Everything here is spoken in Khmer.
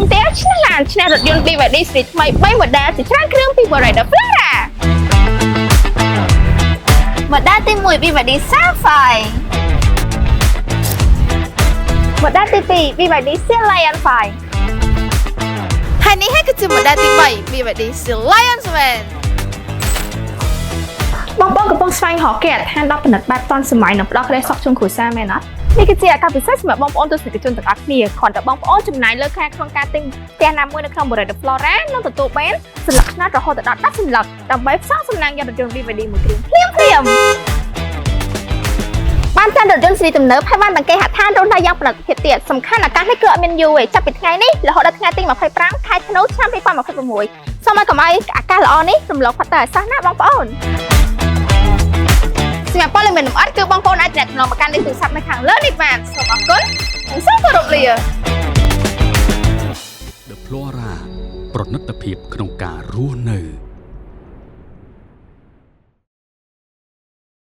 ញទេឆ្នះឡានឆ្នះរថយន្ត BYD Street ថ្មី3 model ជាច្រើនគ្រឿងពី Rider Flora model ទី1 BYD Sapphire model ទី2 BYD Seal Lion 5 ហើយនេះហើយគឺជា model ទី3 BYD Seal Lion 7 បងប្អូនកំពុងស្វែងរកគេហដ្ឋានដល់ផលិតបែបទាន់សម័យនិងផ្ដល់ក្តីសុខជូនគ្រួសារមែនអត់នេះគឺជាឱកាសពិសេសសម្រាប់បងប្អូនទស្សនិកជនទាំងអស់គ្នាគ្រាន់តែបងប្អូនចំណាយលើការក្នុងការទិញផ្ទះណាមួយនៅក្នុង Rider Flora នឹងទទួលបានសន្លឹកឆ្នោតរហូតដល់10សន្លឹកដើម្បីផ្សំសំណាងយន្តរថយន្ត BYD មួយគ្រឿងភ្លាមបានចានរថយន្តស៊េរីទំនើបហើយបានបង្កេហដ្ឋានរស់នៅយ៉ាងប្រណិតភាពទៀតសំខាន់ឱកាសនេះគឺអត់មានយូរទេចាប់ពីថ្ងៃនេះរហូតដល់ថ្ងៃទី25ខែធ្នូឆ្នាំ2026សូមឲ្យកុំឲ្យឱកាសល្អនេះរំលងផុតទៅឲ្យសោះណាបងប្អូនសម្រាប់ព័ត៌មានលម្អិតគឺបងប្អូនអាចទំនាក់ទំនងមកកាន់លេខទូរស័ព្ទនៅខាងលើនេះបានសូមអរគុណនិងសូមគោរពលា The Flora ប្រណិតភាពក្នុងការរស់នៅ